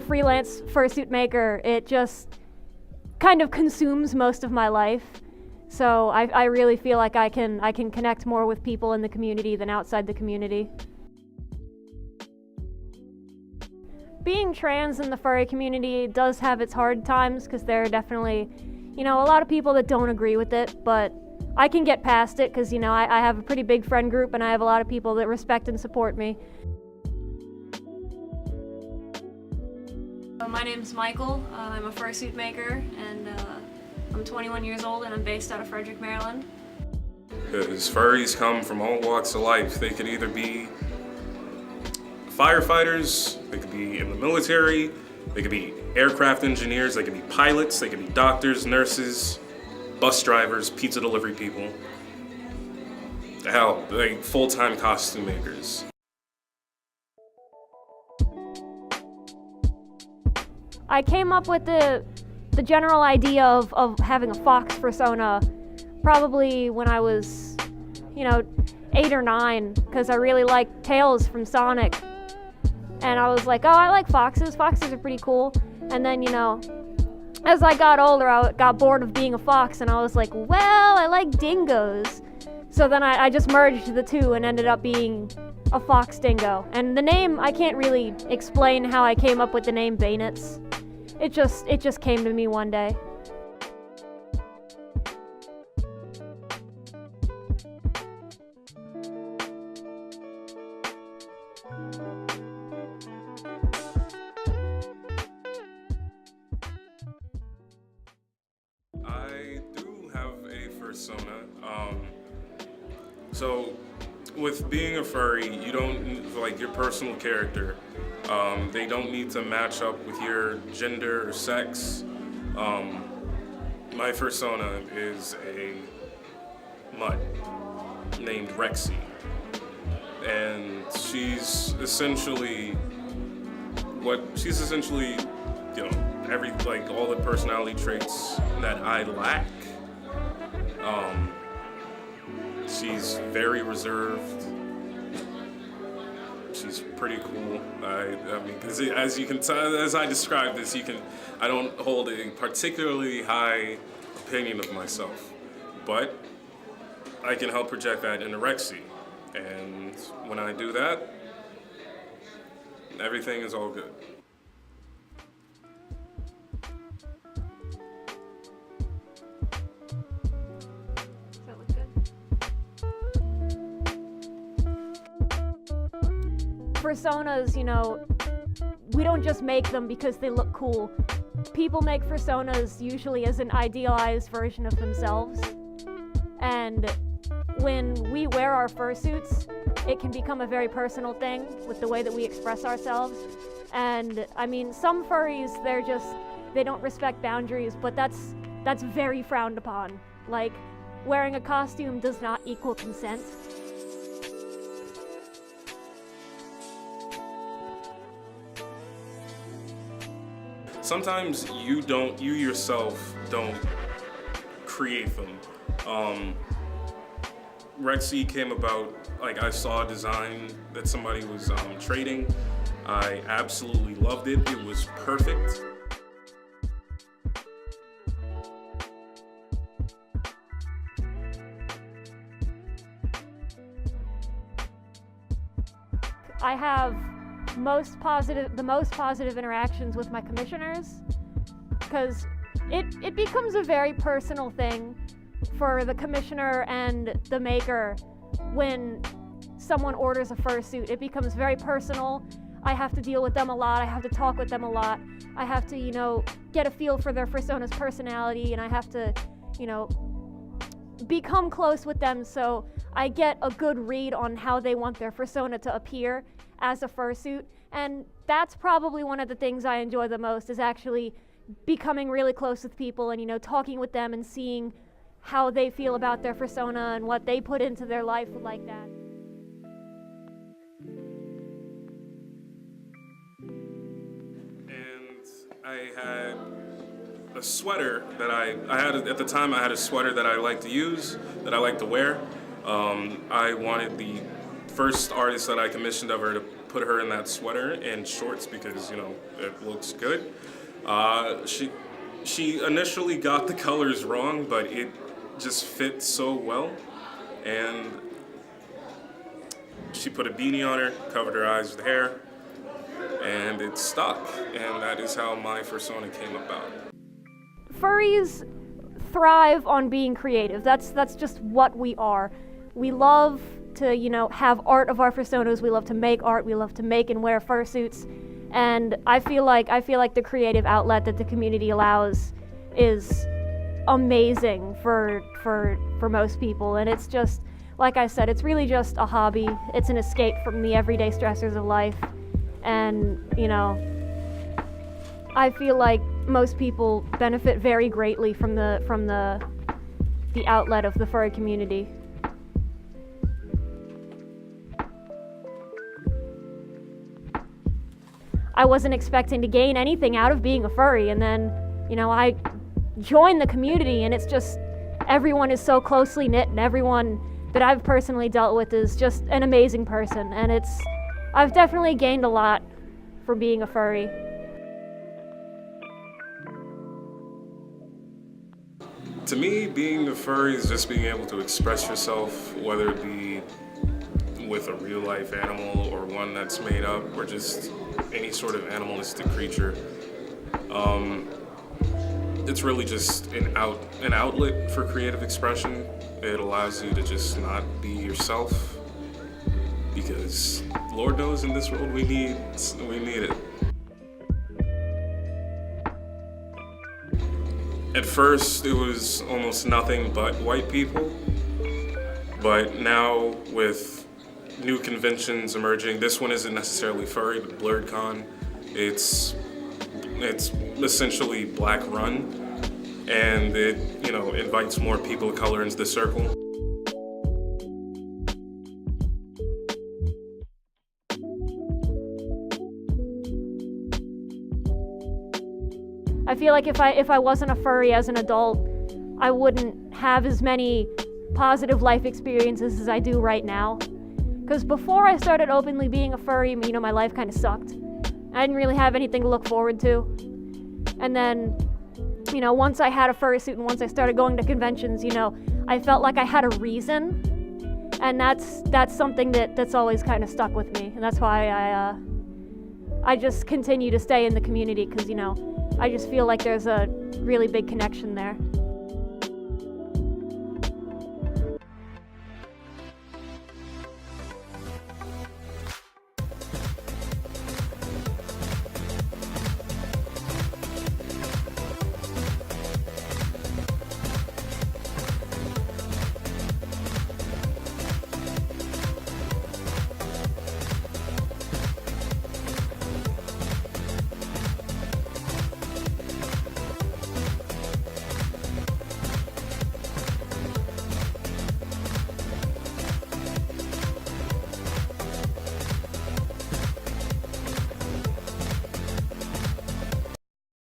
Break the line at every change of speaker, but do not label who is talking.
freelance fursuit maker, it just kind of consumes most of my life. So I really feel like I can connect more with people in the community than outside the community. Being trans in the furry community does have its hard times because there are definitely, a lot of people that don't agree with it, but I can get past it because, I have a pretty big friend group and I have a lot of people that respect and support me. My name's Michael. I'm a fursuit maker and I'm 21 years old and I'm based out of Frederick, Maryland.
Because furries come from all walks of life. They could either be firefighters, they could be in the military, they could be aircraft engineers, they could be pilots, they could be doctors, nurses, bus drivers, pizza delivery people. Hell, like full-time costume makers.
I came up with the general idea of having a fox persona probably when I was, 8 or 9, because I really liked Tails from Sonic. And I was like, oh, I like foxes. Foxes are pretty cool. And then, as I got older, I got bored of being a fox, and I was like, well, I like dingoes. So then I just merged the two and ended up being a fox dingo. And the name, I can't really explain how I came up with the name Baynets. It just came to me one day.
I do have a persona. So with being a furry, you don't, like your personal character, they don't need to match up with your gender or sex. My persona is a mutt named Rexy. And she's essentially, all the personality traits that I lack. She's very reserved. She's pretty cool. I mean, because as you can tell, as I describe this, I don't hold a particularly high opinion of myself, but I can help project that into Rexy. And when I do that, everything is all good.
Personas, we don't just make them because they look cool. People make personas usually as an idealized version of themselves. And when we wear our fursuits, it can become a very personal thing with the way that we express ourselves. And I mean, some furries, they don't respect boundaries, but that's very frowned upon. Like, wearing a costume does not equal consent.
Sometimes you yourself don't create them. Rexy came about, I saw a design that somebody was trading. I absolutely loved it. It was perfect.
I have the most positive interactions with my commissioners, because it becomes a very personal thing for the commissioner and the maker. When someone orders a fursuit, it becomes very personal. I have to deal with them a lot. I have to talk with them a lot. I have to, get a feel for their persona's personality, and I have to, become close with them so I get a good read on how they want their persona to appear as a fursuit. And that's probably one of the things I enjoy the most, is actually becoming really close with people and, talking with them and seeing how they feel about their persona and what they put into their life like that.
And I had a sweater that I had at the time. I had a sweater that I like to use, that I like to wear. I wanted the first artist that I commissioned of her to put her in that sweater and shorts because, you know, it looks good. She initially got the colors wrong, but it just fit so well. And she put a beanie on her, covered her eyes with hair, and it stuck. And that is how my fursona came about.
Furries thrive on being creative. That's just what we are. We love to, you know, have art of our fursonas. We love to make art. We love to make and wear fursuits. And I feel like the creative outlet that the community allows is amazing for most people. And it's just, like I said, it's really just a hobby. It's an escape from the everyday stressors of life. And, you know, I feel like most people benefit very greatly from the outlet of the furry community. I wasn't expecting to gain anything out of being a furry, and then, you know, I joined the community, and it's just, everyone is so closely knit, and everyone that I've personally dealt with is just an amazing person, and I've definitely gained a lot from being a furry.
To me, being a furry is just being able to express yourself, whether it be with a real life animal or one that's made up, or just any sort of animalistic creature. It's really just an outlet for creative expression. It allows you to just not be yourself, because Lord knows in this world we need it. At first, it was almost nothing but white people, but now with new conventions emerging, this one isn't necessarily furry, but BlurredCon. It's essentially black run, and it, you know, invites more people of color into the circle.
I feel like if I wasn't a furry as an adult, I wouldn't have as many positive life experiences as I do right now. Because before I started openly being a furry, you know, my life kind of sucked. I didn't really have anything to look forward to. And then, you know, once I had a fursuit and once I started going to conventions, you know, I felt like I had a reason. And that's something that's always kind of stuck with me. And that's why I just continue to stay in the community, because, you know, I just feel like there's a really big connection there.